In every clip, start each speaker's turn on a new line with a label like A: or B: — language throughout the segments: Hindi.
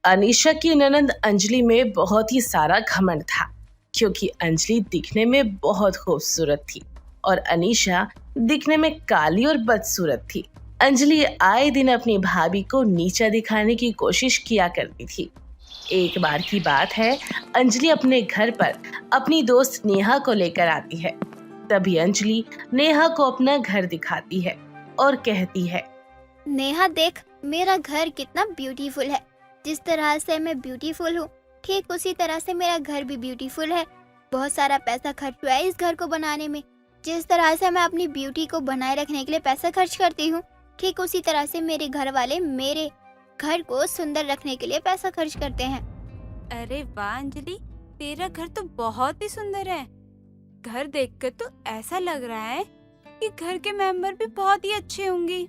A: अनीशा की ननंद अंजलि में बहुत ही सारा घमंड था, क्योंकि अंजलि दिखने में बहुत खूबसूरत थी और अनीशा दिखने में काली और बदसूरत थी। अंजलि आए दिन अपनी भाभी को नीचा दिखाने की कोशिश किया करती थी। एक बार की बात है, अंजलि अपने घर पर अपनी दोस्त नेहा को लेकर आती है। तभी अंजलि नेहा को अपना घर दिखाती है और कहती है,
B: नेहा देख, मेरा घर कितना ब्यूटीफुल है। जिस तरह से मैं ब्यूटीफुल हूँ, ठीक उसी तरह से मेरा घर भी ब्यूटीफुल है। बहुत सारा पैसा खर्च हुआ है इस घर को बनाने में। जिस तरह से मैं अपनी ब्यूटी को बनाए रखने के लिए पैसा खर्च करती हूँ, ठीक उसी तरह से मेरे घर वाले मेरे घर को सुंदर रखने के लिए पैसा खर्च करते हैं।
C: अरे वाह अंजलि, तेरा घर तो बहुत ही सुंदर है। घर देखकर तो ऐसा लग रहा है कि घर के मेंबर भी बहुत ही अच्छे होंगे।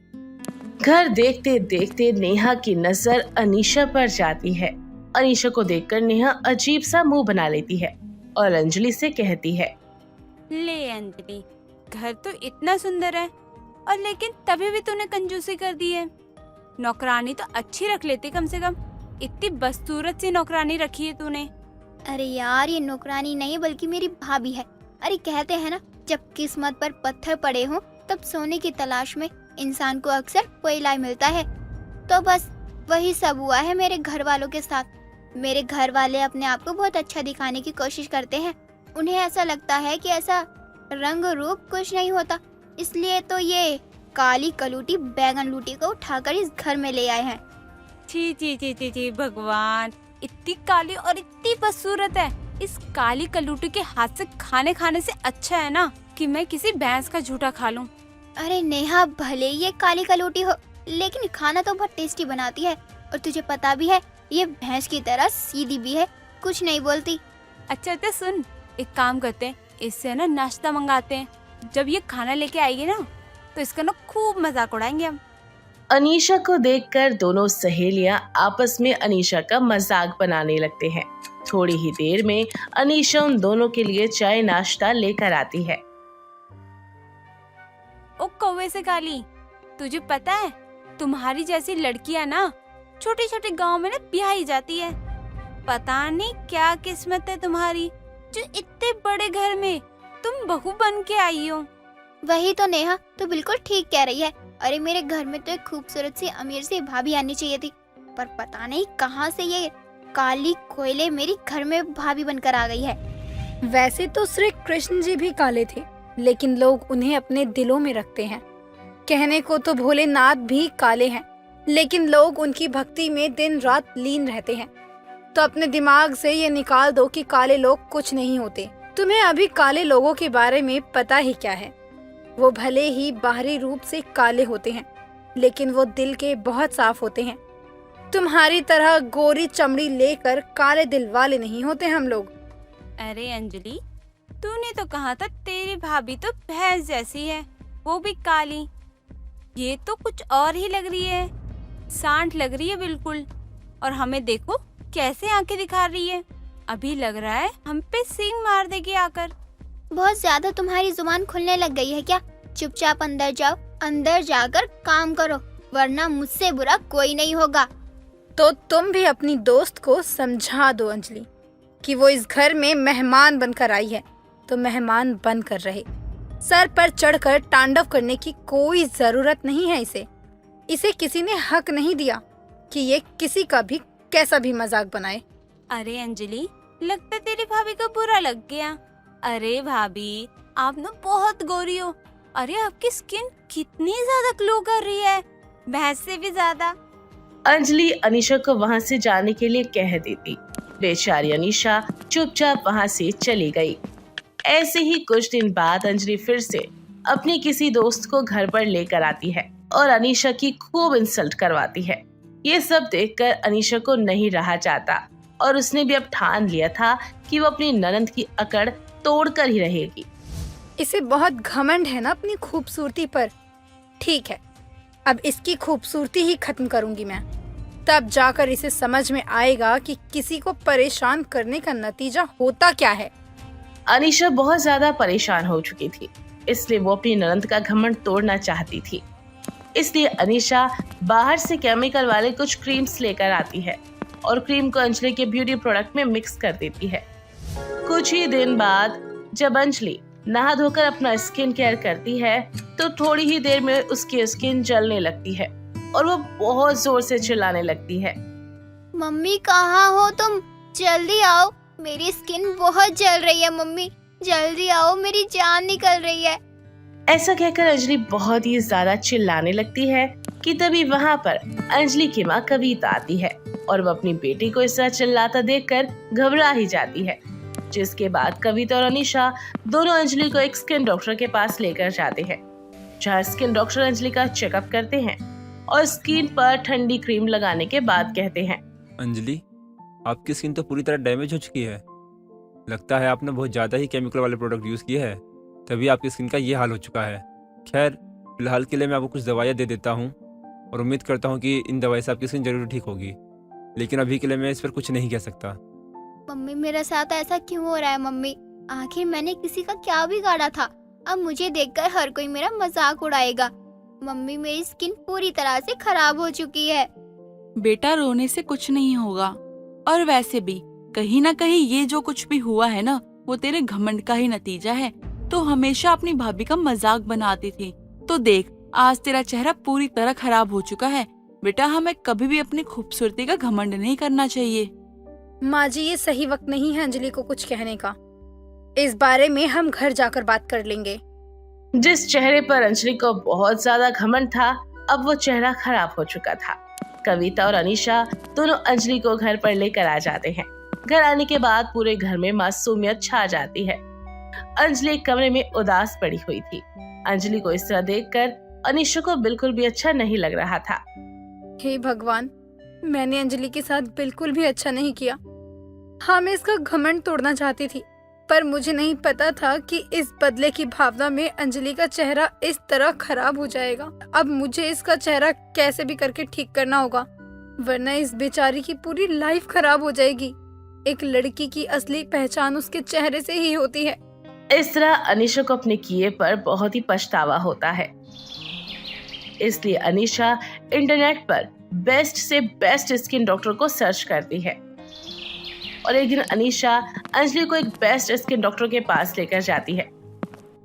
A: घर देखते देखते नेहा की नजर अनीशा पर जाती है। अनीशा को देखकर नेहा अजीब सा मुंह बना लेती है और अंजलि से कहती है,
C: ले अंजलि, घर तो इतना सुंदर है और लेकिन तभी भी तूने कंजूसी कर दी है। नौकरानी तो अच्छी रख लेती कम से कम, इतनी बदसूरत सी नौकरानी रखी है तूने।
B: अरे यार, ये नौकरानी नहीं बल्कि मेरी भाभी है। अरे कहते हैं ना, जब किस्मत पर पत्थर पड़े हों तब सोने की तलाश में इंसान को अक्सर कोयला मिलता है। तो बस वही सब हुआ है मेरे घर वालों के साथ। मेरे घर वाले अपने आप को बहुत अच्छा दिखाने की कोशिश करते हैं। उन्हें ऐसा लगता है कि ऐसा रंग रूप कुछ नहीं होता, इसलिए तो ये काली कलूटी बैगन लूटी को उठाकर इस घर में ले आए हैं।
C: छी छी छी छी छी भगवान, इतनी काली और इतनी बदसूरत है। इस काली कलूटी के हाथ से खाने से अच्छा है ना कि मैं किसी भैंस का झूठा खा लूं।
B: अरे नेहा, भले ये काली कलूटी हो लेकिन खाना तो बहुत टेस्टी बनाती है। और तुझे पता भी है, ये भैंस की तरह सीधी भी है, कुछ नहीं बोलती।
C: अच्छा तो सुन, एक काम करते हैं, इससे ना नाश्ता मंगाते हैं। जब ये खाना लेके आएगी ना तो इसका ना खूब मजाक उड़ाएंगे हम।
A: अनीशा को देखकर दोनों सहेलियां आपस में अनीशा का मजाक बनाने लगते हैं। थोड़ी ही देर में अनीशा उन दोनों के लिए चाय नाश्ता लेकर आती है।
C: ओ कौवे से काली, तुझे पता है तुम्हारी जैसी लड़कियां ना छोटे छोटे गांव में ना ब्याही जाती है। पता नहीं क्या किस्मत है तुम्हारी, जो इतने बड़े घर में तुम बहू बन के आई हो।
B: वही तो नेहा, तो बिल्कुल ठीक कह रही है। अरे मेरे घर में तो एक खूबसूरत सी अमीर सी भाभी आनी चाहिए थी, पर पता नहीं कहाँ से ये काली कोयले मेरी घर में भाभी बनकर आ गई है।
D: वैसे तो श्री कृष्ण जी भी काले थे, लेकिन लोग उन्हें अपने दिलों में रखते हैं। कहने को तो भोलेनाथ भी काले हैं, लेकिन लोग उनकी भक्ति में दिन रात लीन रहते हैं। तो अपने दिमाग से ये निकाल दो कि काले लोग कुछ नहीं होते। तुम्हें अभी काले लोगों के बारे में पता ही क्या है। वो भले ही बाहरी रूप से काले होते हैं, लेकिन वो दिल के बहुत साफ होते हैं। तुम्हारी तरह गोरी चमड़ी लेकर काले दिल वाले नहीं होते हम लोग।
C: अरे अंजलि, तूने तो कहा था तेरी भाभी तो भैंस जैसी है, वो भी काली। ये तो कुछ और ही लग रही है, सांड लग रही है बिल्कुल। और हमें देखो कैसे आंखें दिखा रही है, अभी लग रहा है हम पे सींग मार देगी आकर।
B: बहुत ज्यादा तुम्हारी जुबान खुलने लग गई है क्या? चुपचाप अंदर जाओ, अंदर जाकर काम करो, वरना मुझसे बुरा कोई नहीं होगा।
D: तो तुम भी अपनी दोस्त को समझा दो अंजलि कि वो इस घर में मेहमान बनकर आई है, तो मेहमान बनकर रहे। सर पर चढ़कर तांडव करने की कोई जरूरत नहीं है। इसे किसी ने हक नहीं दिया कि ये किसी का भी कैसा भी मजाक बनाए।
C: अरे अंजलि, लगता तेरी भाभी को बुरा लग गया। अरे भाभी, आप ना बहुत गोरी हो। अरे आपकी स्किन कितनी ज्यादा ग्लो कर रही है, भैंस से भी ज्यादा।
A: अंजलि अनीशा को वहां से जाने के लिए कह देती। बेचारी अनीशा चुपचाप वहां से चली गई। ऐसे ही कुछ दिन बाद अंजलि फिर से अपनी किसी दोस्त को घर पर लेकर आती है और अनीशा की खूब इंसल्ट करवाती है। ये सब देखकर अनीशा को नहीं रहा जाता और उसने भी अब ठान लिया था कि वो अपनी ननंद की अकड़ तोड़कर ही रहेगी।
D: इसे बहुत घमंड है ना अपनी खूबसूरती पर। ठीक है, अब इसकी खूबसूरती ही खत्म करूंगी मैं, तब जाकर इसे समझ में आएगा कि किसी को परेशान करने का नतीजा होता क्या है।
A: अनीशा बहुत ज्यादा परेशान हो चुकी थी, इसलिए वो अपनी ननंद का घमंड तोड़ना चाहती थी। इसलिए अनीशा बाहर से केमिकल वाले कुछ क्रीम्स लेकर आती है और क्रीम को अंजलि के ब्यूटी प्रोडक्ट में मिक्स कर देती है। कुछ ही दिन बाद जब अंजलि नहा धोकर अपना स्किन केयर करती है तो थोड़ी ही देर में उसकी स्किन जलने लगती है और वो बहुत जोर से चिल्लाने लगती है।
B: मम्मी कहाँ हो तुम? जल्दी आओ, मेरी स्किन बहुत जल रही है मम्मी, जल्दी आओ, मेरी जान निकल रही है।
A: ऐसा कहकर अंजलि बहुत ही ज्यादा चिल्लाने लगती है कि तभी वहाँ पर अंजलि की माँ कविता आती है और वो अपनी बेटी को इस तरह चिल्लाता देखकर घबरा ही जाती है। जिसके बाद कविता और अनीशा दोनों अंजलि को एक स्किन डॉक्टर के पास लेकर जाते हैं, जहाँ स्किन डॉक्टर अंजलि का चेकअप करते हैं और स्किन पर ठंडी क्रीम लगाने के बाद कहते हैं,
E: अंजलि, आपकी स्किन तो पूरी तरह डैमेज हो चुकी है। लगता है आपने बहुत ज़्यादा ही केमिकल वाले प्रोडक्ट यूज़ किए हैं, तभी आपकी स्किन का ये हाल हो चुका है। खैर, फिलहाल के लिए मैं आपको कुछ दवाइयाँ दे देता हूँ और उम्मीद करता हूँ कि इन दवाई से आपकी स्किन जरूर ठीक होगी, लेकिन अभी के लिए मैं इस पर कुछ नहीं कह सकता।
B: मम्मी मेरे साथ ऐसा क्यों हो रहा है मम्मी? आखिर मैंने किसी का क्या बिगाड़ा था? अब मुझे देखकर हर कोई मेरा मजाक उड़ाएगा। मम्मी मेरी स्किन पूरी तरह से खराब हो चुकी है।
F: बेटा, रोने से कुछ नहीं होगा, और वैसे भी कहीं ना कहीं ये जो कुछ भी हुआ है ना, वो तेरे घमंड का ही नतीजा है। तो हमेशा अपनी भाभी का मजाक बनाती थी, तो देख आज तेरा चेहरा पूरी तरह खराब हो चुका है। बेटा, हमें कभी भी अपनी खूबसूरती का घमंड नहीं करना चाहिए।
D: माँ जी, ये सही वक्त नहीं है अंजलि को कुछ कहने का। इस बारे में हम घर जाकर बात कर लेंगे।
A: जिस चेहरे पर अंजलि को बहुत ज्यादा घमंड था, अब वो चेहरा खराब हो चुका था। कविता और अनीशा दोनों अंजलि को घर पर लेकर आ जाते हैं। घर आने के बाद पूरे घर में मासूमियत छा जाती है। अंजलि एक कमरे में उदास पड़ी हुई थी। अंजलि को इस तरह देखकर अनीशा को बिल्कुल भी अच्छा नहीं लग रहा था।
D: हे भगवान, मैंने अंजलि के साथ बिल्कुल भी अच्छा नहीं किया। हाँ, मैं इसका घमंड तोड़ना चाहती थी, पर मुझे नहीं पता था कि इस बदले की भावना में अंजलि का चेहरा इस तरह खराब हो जाएगा। अब मुझे इसका चेहरा कैसे भी करके ठीक करना होगा, वरना इस बेचारी की पूरी लाइफ खराब हो जाएगी। एक लड़की की असली पहचान उसके चेहरे से ही होती है।
A: इस तरह अनीशा को अपने किए पर बहुत ही पछतावा होता है। इसलिए अनीशा इंटरनेट पर बेस्ट से बेस्ट स्किन डॉक्टर को सर्च करती है और एक दिन अनीशा अंजलि को एक बेस्ट स्किन डॉक्टर के पास लेकर जाती है,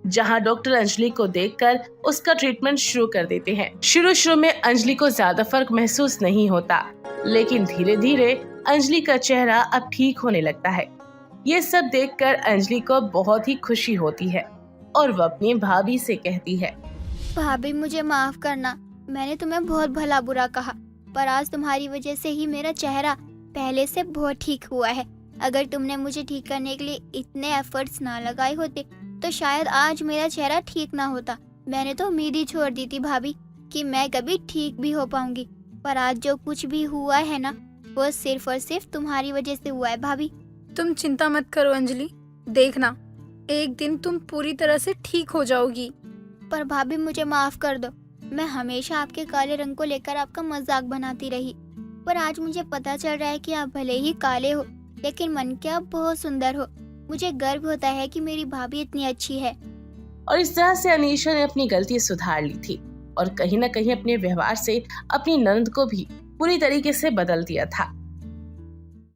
A: जहां डॉक्टर अंजलि को देखकर उसका ट्रीटमेंट शुरू कर देते हैं। शुरू में अंजलि को ज्यादा फर्क महसूस नहीं होता, लेकिन धीरे धीरे अंजलि का चेहरा अब ठीक होने लगता है। ये सब देखकर अंजलि को बहुत ही खुशी होती है और वह अपनी भाभी से कहती है,
B: भाभी मुझे माफ करना, मैंने तुम्हें बहुत भला बुरा कहा, पर आज तुम्हारी वजह से ही मेरा चेहरा पहले से बहुत ठीक हुआ है। अगर तुमने मुझे ठीक करने के लिए इतने एफर्ट्स ना लगाए होते तो शायद आज मेरा चेहरा ठीक ना होता। मैंने तो उम्मीद ही छोड़ दी थी भाभी कि मैं कभी ठीक भी हो पाऊंगी, पर आज जो कुछ भी हुआ है ना, वो सिर्फ और सिर्फ तुम्हारी वजह से हुआ है भाभी।
D: तुम चिंता मत करो अंजलि, देखना एक दिन तुम पूरी तरह से ठीक हो जाओगी।
B: पर भाभी मुझे माफ कर दो, मैं हमेशा आपके काले रंग को लेकर आपका मजाक बनाती रही, पर आज मुझे पता चल रहा है कि आप भले ही काले हो, लेकिन मन के आप बहुत सुंदर हो। मुझे गर्व होता है कि मेरी भाभी इतनी अच्छी है।
A: और इस तरह से अनीशा ने अपनी गलती सुधार ली थी और कहीं न कहीं अपने व्यवहार से अपनी ननद को भी पूरी तरीके से बदल दिया था।